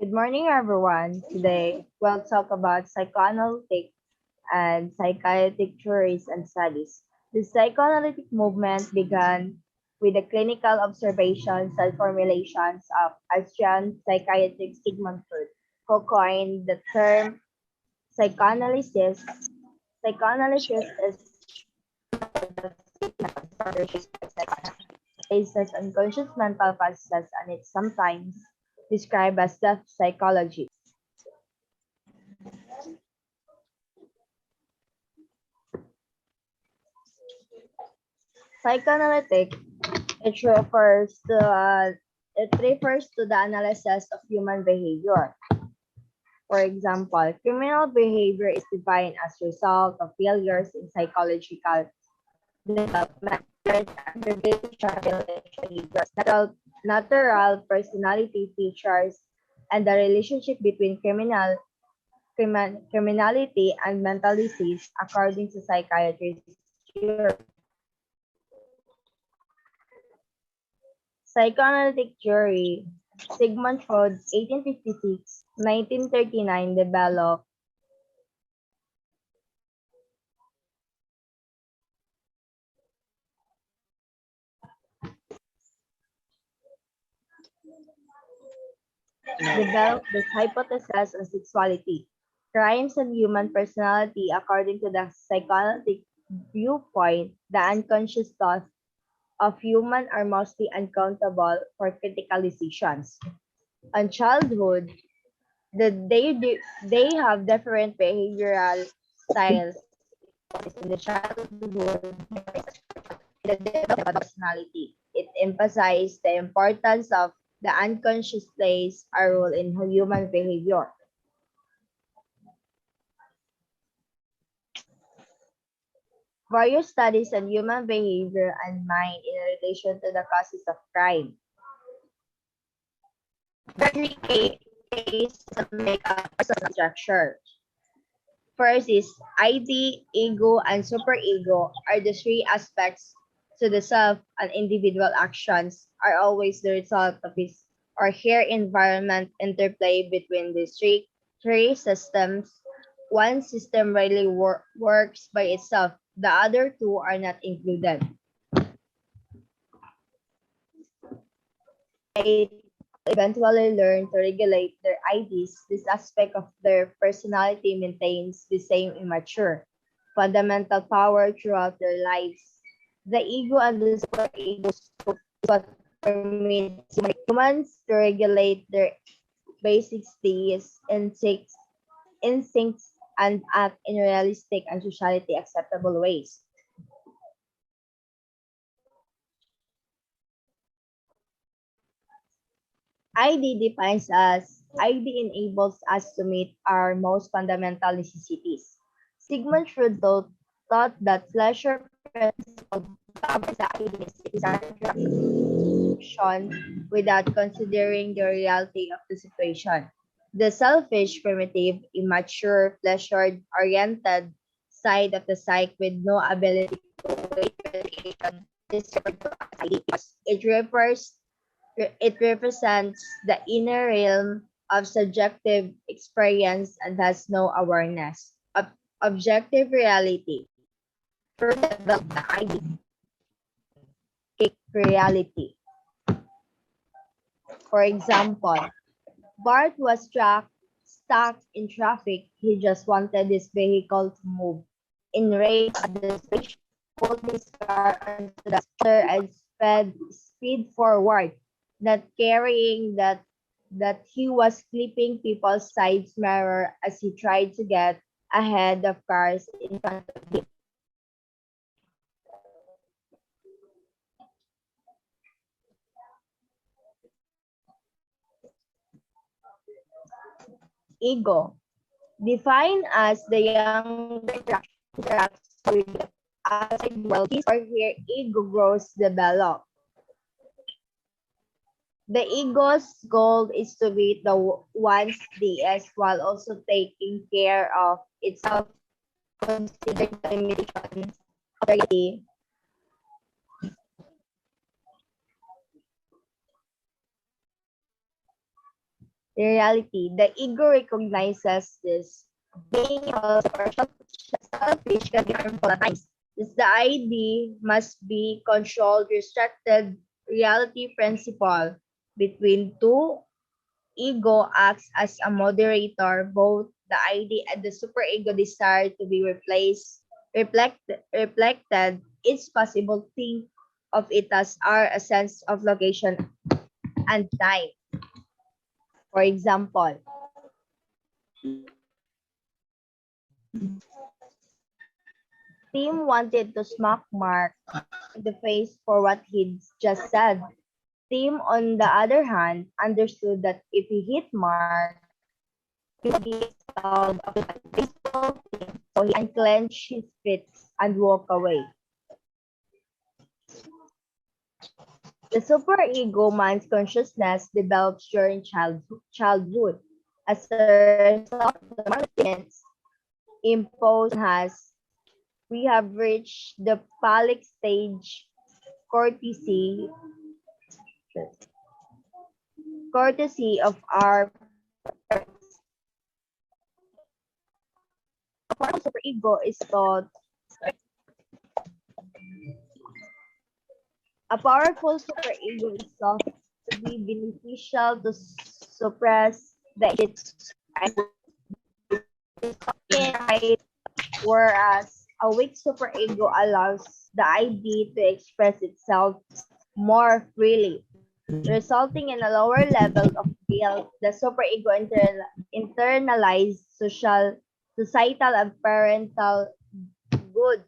Good morning, everyone. Today, we'll talk about psychoanalytic and psychiatric theories and studies. The psychoanalytic movement began with the clinical observations and formulations of Austrian psychiatrist Sigmund Freud, who coined the term psychoanalysis. Psychoanalysis is bases unconscious mental processes and it's sometimes described as death psychology. Psychoanalytic it refers to the analysis of human behavior. For example, criminal behavior is defined as a result of failures in psychological development, aggregation behaviors, natural personality features, and the relationship between criminality and mental disease, according to psychiatrists. Psychoanalytic theory, Sigmund Freud, 1856-1939, developed this hypothesis on sexuality, crimes, and human personality. According to the psychoanalytic viewpoint, the unconscious thoughts of humans are mostly uncountable for critical decisions. On childhood, they have different behavioral styles in the childhood, the development of personality. It emphasized the importance of the unconscious plays a role in human behavior. Various studies on human behavior and mind in relation to the causes of crime. There are three cases that make a personal structure. First is ID, ego, and superego are the three aspects to the self, and individual actions are always the result of his or her environment interplay between these three systems. One system rarely works by itself. The other two are not included. They eventually learn to regulate their IDs. This aspect of their personality maintains the same immature, fundamental power throughout their lives. The ego and the superego what permits humans to regulate their basic states, instincts, and act in realistic and socially acceptable ways. ID defines us. ID enables us to meet our most fundamental necessities. Sigmund Freud thought that pleasure principle governs the identity without considering the reality of the situation. The selfish, primitive, immature, pleasure-oriented side of the psyche with no ability to wait gratification is referred to as ID. It represents the inner realm of subjective experience and has no awareness of objective reality. Further develop the ID reality. For example, Bart was stuck in traffic. He just wanted his vehicle to move. Enraged at the situation, pulled his car onto the shoulder and speed forward, not caring that he was clipping people's side mirror as he tried to get ahead of cars in front of him. Ego, defined as the younger interacts with the outside world, his or her ego grows develop. The ego's goal is to be the one's DS while also taking care of itself, considering the limitations of reality. In reality, the ego recognizes this being also selfish can be harmful at times. Thus, the ID must be controlled, restricted reality principle between two. Ego acts as a moderator. Both the ID and the superego desire to be reflected. It's possible to think of it as our a sense of location and time. For example, Tim wanted to smack Mark in the face for what he'd just said. Tim, on the other hand, understood that if he hit Mark, he would be expelled of the baseball team, so he unclenched his fists and walked away. The superego man's consciousness develops during childhood. As a result of the moral imposed has we have reached the phallic stage courtesy of our superego is thought a powerful superego is thought to be beneficial to suppress the right, whereas a weak superego allows the ID to express itself more freely, resulting in a lower level of guilt. The superego internalized societal and parental good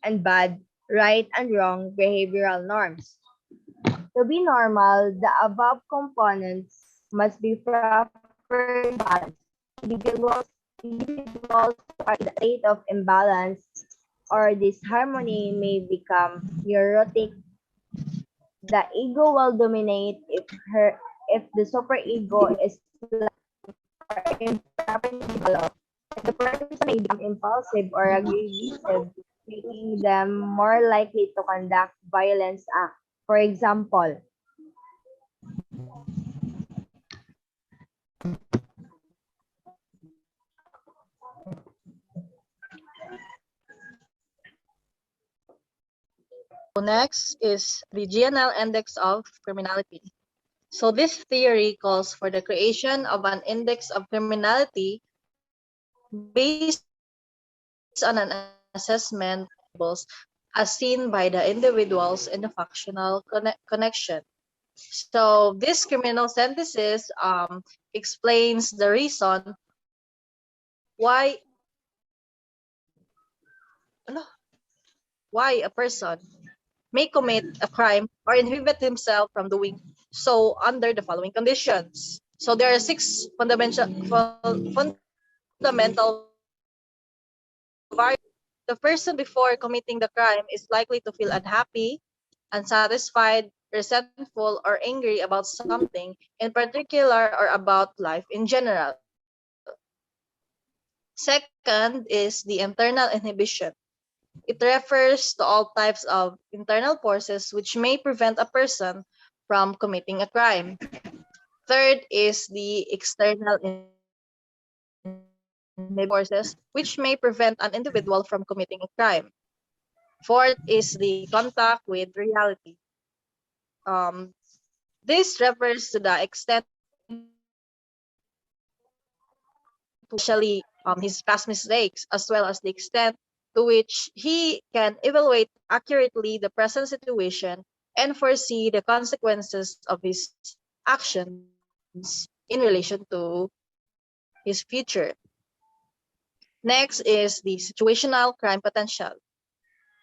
and bad, right and wrong behavioral norms. To be normal, the above components must be properly balanced. Individuals are in a state of imbalance or disharmony may become neurotic. The ego will dominate if the superego is improperly developed. The person may become impulsive or aggressive, making them more likely to conduct violence acts. For example, Next is the GNL index of criminality. So this theory calls for the creation of an index of criminality based on an assessment as seen by the individuals in the functional connection. So this criminal synthesis explains the reason why a person may commit a crime or inhibit himself from doing so under the following conditions. So there are 6 fundamental variables. The person before committing the crime is likely to feel unhappy, unsatisfied, resentful, or angry about something in particular or about life in general. Second is the internal inhibition. It refers to all types of internal forces which may prevent a person from committing a crime. Third is the external forces which may prevent an individual from committing a crime. Fourth is the contact with reality. This refers to the extent especially his past mistakes, as well as the extent to which he can evaluate accurately the present situation and foresee the consequences of his actions in relation to his future. Next is the situational crime potential.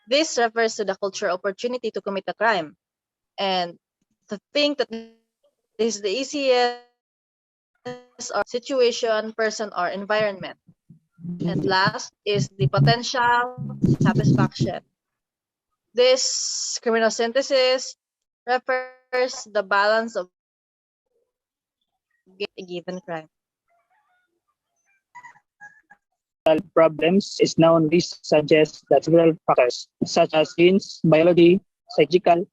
This refers to the cultural opportunity to commit a crime and to think that this is the easiest or situation, person, or environment. And last is the potential satisfaction. This criminal synthesis refers the balance of a given crime. Problems is known. This suggests that several factors, such as genes, biology, psychological,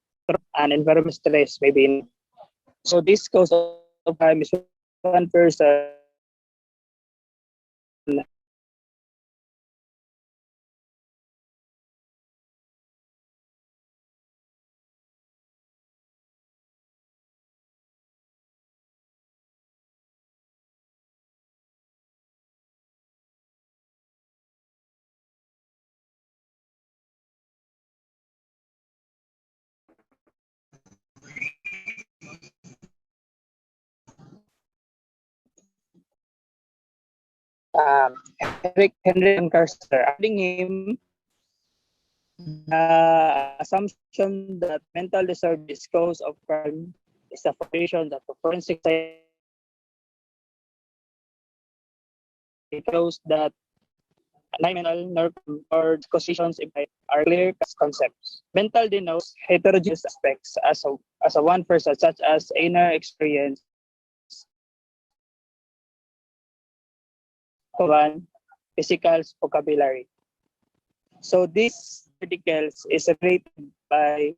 and environmental stress, may be in. So this cause of crime is one person Henrik Lancaster. According him, the assumption that mental disorder is cause of crime is the foundation that the forensic science shows that non-mental nerve or dispositions imply are clear concepts. Mental denotes heterogeneous aspects as a one person, such as inner experience, one physical vocabulary. So this articles is related by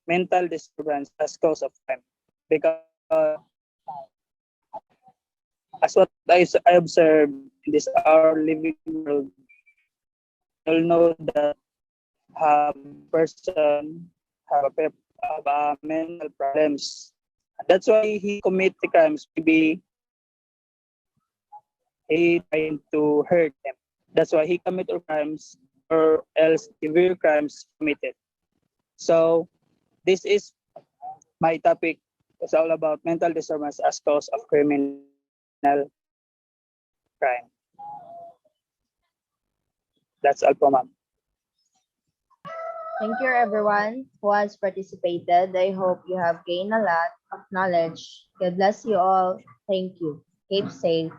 mental disturbance as cause of crime because as what I observed in this our living world, you'll know that person have mental problems. That's why he commit the crimes. Maybe he trying to hurt them. That's why he commit crimes or else severe crimes committed. So this is my topic. It's all about mental disturbance as cause of criminal crime. That's all po, ma'am. Thank you, everyone who has participated. I hope you have gained a lot of knowledge. God bless you all. Thank you. Keep safe.